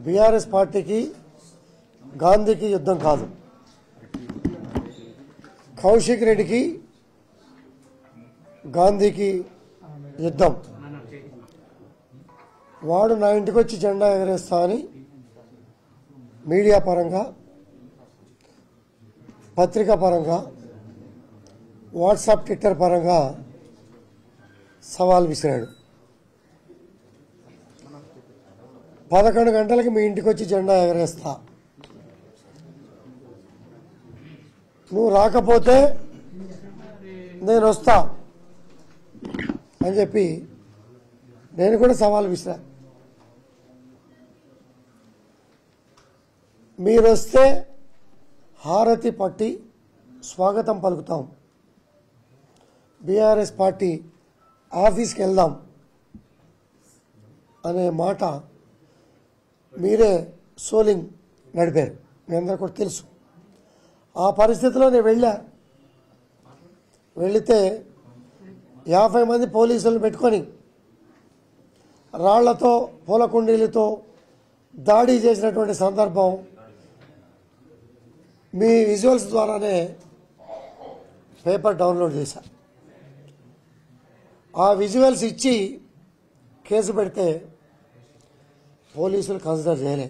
BRS పార్టీకి గాంధీకి యుద్ధం కాదు, కౌశిక్ రెడ్డికి గాంధీకి యుద్ధం. వాడు నా ఇంటికి వచ్చి జెండా ఎగరేస్తా అని మీడియా పరంగా, పత్రికా పరంగా, వాట్సాప్ ట్విట్టర్ పరంగా సవాల్ విసిరాడు. 11 గంటలకి మీ ఇంటికి వచ్చి జెండా ఎగరేస్తా, నువ్వు రాకపోతే నేను వస్తా అని చెప్పి నేను కూడా సవాల్ విసిరా. మీరు వస్తే హారతి పట్టి స్వాగతం పలుకుతాం, బీఆర్ఎస్ పార్టీ ఆఫీస్కి వెళ్దాం అనే మాట మీరే సోలింగ్ నడిపారు, మీ అందరూ కూడా తెలుసు. ఆ పరిస్థితిలో నేను వెళితే 50 మంది పోలీసులను పెట్టుకొని రాళ్లతో పూల కుండీలతో దాడి చేసినటువంటి సందర్భం మీ విజువల్స్ ద్వారానే పేపర్ డౌన్లోడ్ చేశా. ఆ విజువల్స్ ఇచ్చి కేసు పెడితే పోలీసులు కన్సిడర్ చేయలే.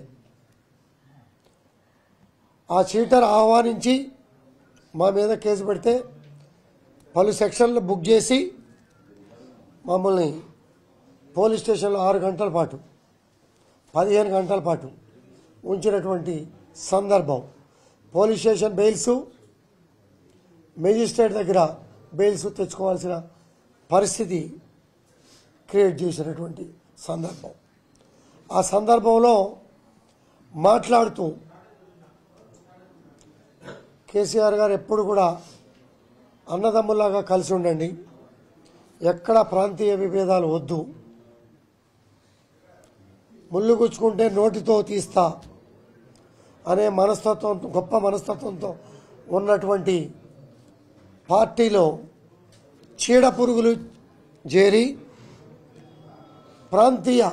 ఆ చీటర్ ఆహ్వానించి మా మీద కేసు పెడితే పలు సెక్షన్లు బుక్ చేసి మమ్మల్ని పోలీస్ స్టేషన్లో 6 గంటల పాటు 15 గంటల పాటు ఉంచినటువంటి సందర్భం. పోలీస్ స్టేషన్ బెయిల్స్, మేజిస్ట్రేట్ దగ్గర బెయిల్స్ తెచ్చుకోవాల్సిన పరిస్థితి క్రియేట్ చేసినటువంటి సందర్భం. ఆ సందర్భంలో మాట్లాడుతూ కేసీఆర్ గారు ఎప్పుడు కూడా అన్నదమ్ములాగా కలిసి ఉండండి, ఎక్కడ ప్రాంతీయ విభేదాలు వద్దు, ముళ్ళు గుచ్చుకుంటే నోటితో తీస్తా అనే మనస్తత్వం, గొప్ప మనస్తత్వంతో ఉన్నటువంటి పార్టీలో చీడ పురుగులు చేరి ప్రాంతీయ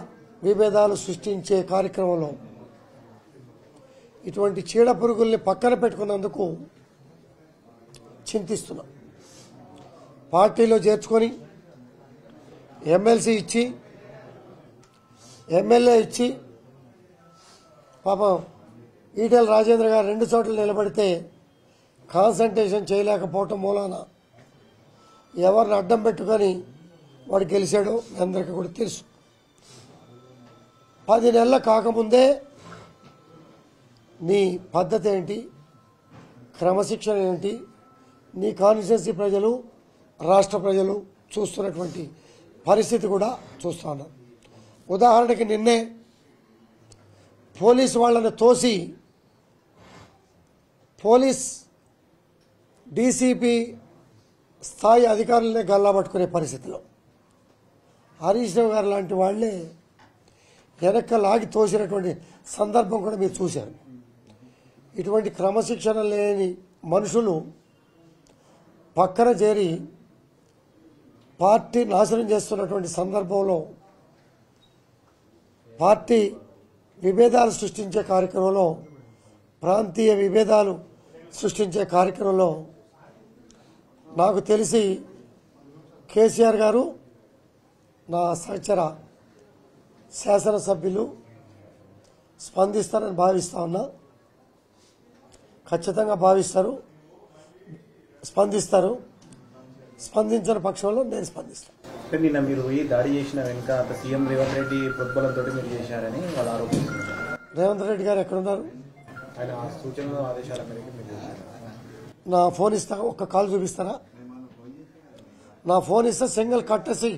విభేదాలు సృష్టించే కార్యక్రమంలో ఇటువంటి చీడ పురుగుల్ని పక్కన పెట్టుకున్నందుకు చింతిస్తున్నాం. పార్టీలో చేర్చుకొని ఎమ్మెల్సీ ఇచ్చి, ఎమ్మెల్యే ఇచ్చి, పాపం ఈటెల రాజేంద్ర గారు 2 చోట్ల నిలబడితే కాన్సంట్రేషన్ చేయలేకపోవటం మూలాన ఎవరిని అడ్డం పెట్టుకొని వాడు గెలిచాడో మీ అందరికీ కూడా తెలుసు. 10 నెలలు కాకముందే నీ పద్ధతి ఏంటి, క్రమశిక్షణ ఏంటి, నీ కాన్స్టిట్యున్సీ ప్రజలు, రాష్ట్ర ప్రజలు చూస్తున్నటువంటి పరిస్థితి కూడా చూస్తూ ఉన్నారు. ఉదాహరణకి నిన్నే పోలీసు వాళ్ళని తోసి పోలీస్ డీసీపీ స్థాయి అధికారులనే గల్లా పట్టుకునే పరిస్థితిలో హరీష్ రావు గారు లాంటి వాళ్లే వెనక్క లాగి తోసినటువంటి సందర్భం కూడా మీరు చూశారు. ఇటువంటి క్రమశిక్షణ లేని మనుషులు పక్కన చేరి పార్టీ నాశనం చేస్తున్నటువంటి సందర్భంలో, పార్టీ విభేదాలు సృష్టించే కార్యక్రమంలో, ప్రాంతీయ విభేదాలు సృష్టించే కార్యక్రమంలో నాకు తెలిసి కేసీఆర్ గారు, నా సహచర శాసనసభ్యులు స్పందిస్తారని భావిస్తా ఉన్నా. ఖచ్చితంగా భావిస్తారు, స్పందిస్తారు. స్పందించిన పక్షంలో నేను స్పందిస్తాను. నిన్న మీరు ఈ దాడి చేసిన వెనుక సీఎం రేవంత్ రెడ్డి ప్రోద్బలంతో మీరు చేశారని వాళ్ళు ఆరోపిస్తున్నారు. రేవంత్ రెడ్డి గారు ఎక్కడున్నారు? ఆయన సూచనలు, ఆదేశాల మేరకు మీరు చేశారు. నా ఫోన్ ఇస్తా, ఒక్క కాల్ చూపిస్తారా? నా ఫోన్ ఇస్తే సింగిల్ కట్టసి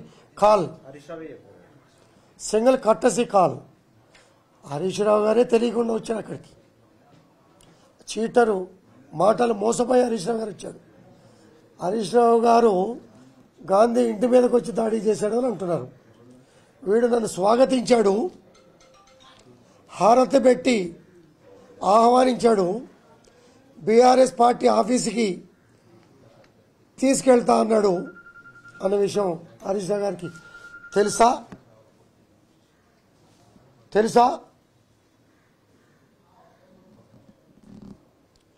కాల్, సింగిల్ కట్టసి కాల్. హరీష్ రావు గారే తెలియకుండా వచ్చారు అక్కడికి. చీటరు మాటలు మోసపోయి హరీష్ రావు గారు వచ్చాడు. హరీష్ రావు గారు గాంధీ ఇంటి మీదకి వచ్చి దాడి చేశాడు అని అంటున్నారు. వీడు నన్ను స్వాగతించాడు, హారతి పెట్టి ఆహ్వానించాడు, బీఆర్ఎస్ పార్టీ ఆఫీసుకి తీసుకెళ్తా అన్నాడు అన్న విషయం హరీష్ రావు గారికి తెలుసా?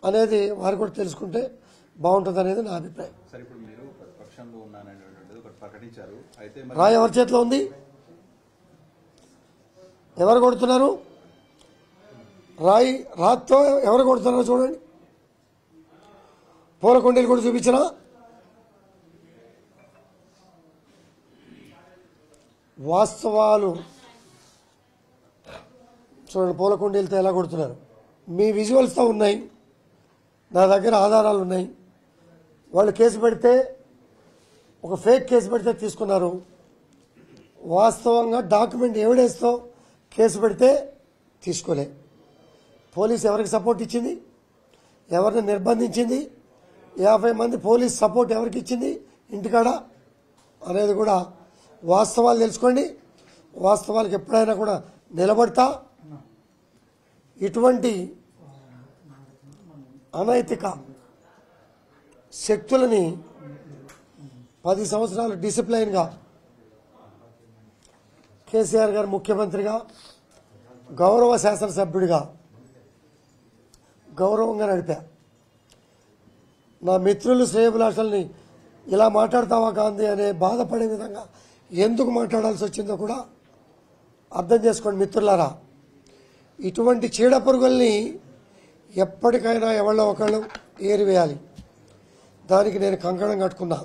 అనేది వారు కూడా తెలుసుకుంటే బాగుంటుంది అనేది నా అభిప్రాయం. సరే, ఇప్పుడు మీరు ప్రతిపక్షంలో ఉన్నారనేటువంటిది ఒకటి ప్రకటించారు. అయితే రాయి ఎవరి చేతిలో ఉంది? ఎవరు కొడుతున్నారు? రాత్తో ఎవరు కొడుతున్నారో చూడండి. పూలకొండీలు కూడా చూపించిన వాస్తవాలు చూడండి. పూలకొండీలతో ఎలా కొడుతున్నారు. మీ విజువల్స్తో ఉన్నాయి, నా దగ్గర ఆధారాలు ఉన్నాయి. వాళ్ళు కేసు పెడితే ఒక ఫేక్ కేసు పెడితే తీసుకున్నారు. వాస్తవంగా డాక్యుమెంట్ ఎవిడెన్స్తో కేసు పెడితే తీసుకోలే. పోలీసు ఎవరికి సపోర్ట్ ఇచ్చింది? ఎవరిని నిర్బంధించింది? 50 మంది పోలీస్ సపోర్ట్ ఎవరికి ఇచ్చింది ఇంటికాడ అనేది కూడా వాస్తవాలు తెలుసుకోండి. వాస్తవాలకు ఎప్పుడైనా కూడా నిలబడతా. ఇటువంటి అనైతిక శక్తులని 10 సంవత్సరాలు డిసిప్లైన్గా కేసీఆర్ గారు ముఖ్యమంత్రిగా, గౌరవ శాసనసభ్యుడిగా గౌరవంగా నడిపా. నా మిత్రులు శ్రేయభిలాషల్ని ఇలా మాట్లాడతావా గాంధీ అనే బాధపడే విధంగా ఎందుకు మాట్లాడాల్సి వచ్చిందో కూడా అర్థం చేసుకోండి మిత్రులారా. ఇటువంటి చీడపురుగుల్ని ఎప్పటికైనా ఎవళ్ళో ఒకళ్ళు ఏరివేయాలి. దానికి నేను కంకణం కట్టుకున్నా.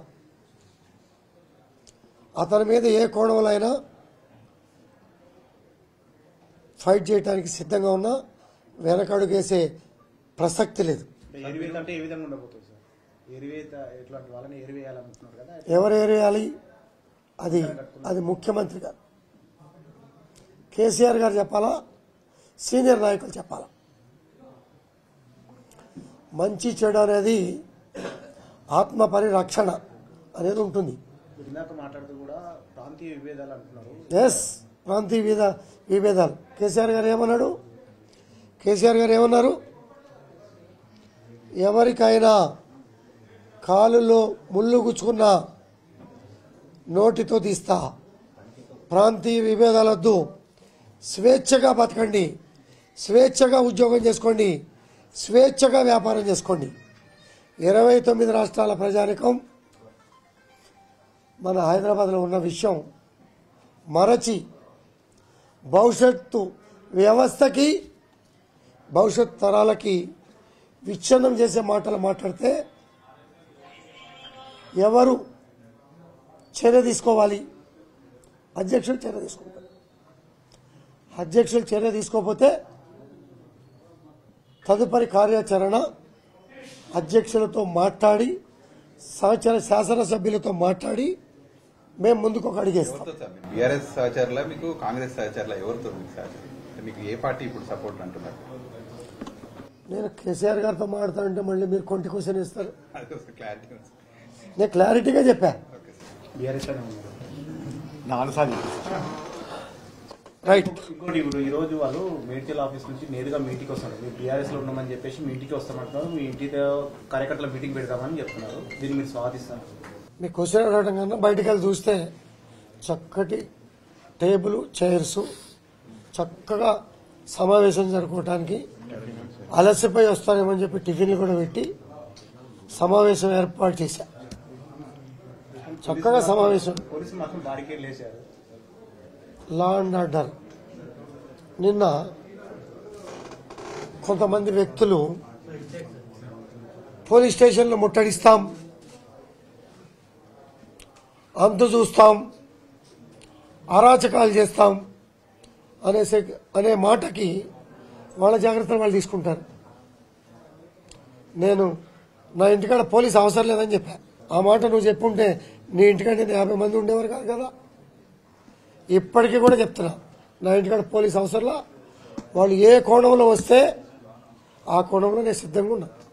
అతని మీద ఏ కోణంలో అయినా ఫైట్ చేయడానికి సిద్ధంగా ఉన్నా. వెనకడుగేసే ప్రసక్తి లేదు. ఎరివేత అంటే ఏ విధంగా ఉండబోతుంది సార్? ఎరివేత ఎట్లాంటి వాళ్ళని ఎరివేయాలనుకుంటున్నారు కదా, ఎవరు ఏరేయాలి? అది ముఖ్యమంత్రి గారు, కేసీఆర్ గారు చెప్పాలా, సీనియర్ నాయకులు చెప్పాలా. మంచి చెడు అనేది ఆత్మ పరిరక్షణ అనేది ఉంటుంది. ఇందాక మాట్లాడుతూ కూడా ప్రాంతీయ విభేదాలు అంటున్నారు. ఎస్, ప్రాంతీయ విభేదాలు. కేసీఆర్ గారు ఏమన్నాడు? కేసీఆర్ గారు ఏమన్నారు? ఎవరికైనా కాలులో ముళ్ళు గుచ్చుకున్న నోటితో తీస్తా. ప్రాంతీయ విభేదాలొద్దు. స్వేచ్ఛగా బతకండి, స్వేచ్ఛగా ఉద్యోగం చేసుకోండి, స్వేచ్ఛగా వ్యాపారం చేసుకోండి. 29 రాష్ట్రాల ప్రజానికం మన హైదరాబాద్లో ఉన్న విషయం మరచి భవిష్యత్తు వ్యవస్థకి, భవిష్యత్ తరాలకి విచ్ఛిన్నం చేసే మాటలు మాట్లాడితే ఎవరు చర్య తీసుకోవాలి? అధ్యక్షులు చర్య తీసుకుంటారు. అధ్యక్షులు చర్య తీసుకోకపోతే తదుపరి కార్యాచరణ అధ్యక్షులతో మాట్లాడి, సహచర శాసనసభ్యులతో మాట్లాడి మేము ముందుకు ఒక అడిగేస్తాం. బీఆర్ఎస్ సహచరుల మీకు కాంగ్రెస్ సహచరుల ఎవరితో మీకు సహచరు? మీకు ఏ పార్టీ ఇప్పుడు సపోర్ట్ అంటున్నారు? నేను కేసీఆర్ గారితో మాట్లాడుతానంటే మళ్ళీ మీరు కొంటి క్వశ్చన్ ఇస్తారు. క్లారిటీ. నేను క్లారిటీగా చెప్పా. BRS right. ఇంకోటి, ఇప్పుడు ఈ రోజు వాళ్ళు మేడ్చల్ ఆఫీస్ నుంచి నేరుగా మీటింగ్ వస్తున్నారు. మీరు బీఆర్ఎస్ లో ఉన్నామని చెప్పేసి మీ ఇంటికి వస్తామంటున్నారు. మీ ఇంటితో కార్యకర్తల మీటింగ్ పెడతామని చెప్తున్నారు. దీన్ని మీరు స్వాగతిస్తారు? మీ క్వశ్చన్ అడగడం కన్నా బయటికి వెళ్ళి చూస్తే చక్కటి టేబుల్, చైర్స్, చక్కగా సమావేశం జరుపుకోవడానికి అలసిపోయి వస్తారేమని చెప్పి టిఫిన్లు కూడా పెట్టి సమావేశం ఏర్పాటు చేశా. చక్కగా సమావేశం. పోలీసులు మాత్రం బారికేడ్ వేశారు. Law and order. నిన్న కొంతమంది వ్యక్తులు పోలీస్ స్టేషన్లో ముట్టడిస్తాం, అంతు చూస్తాం, అరాచకాలు చేస్తాం అనే మాటకి వాళ్ళ జాగ్రత్తలు వాళ్ళు తీసుకుంటారు. నేను నా ఇంటికాడ పోలీస్ అవసరం లేదని చెప్పా. ఆ మాట నువ్వు చెప్పుంటే నీ ఇంటికాడ 50 మంది ఉండేవారు కాదు కదా. ఇప్పటికీ కూడా చెప్తున్నా, నా ఇంటికాడ పోలీస్ అవసరంలా. వాళ్ళు ఏ కోణంలో వస్తే ఆ కోణంలో నేను సిద్ధంగా ఉన్నా.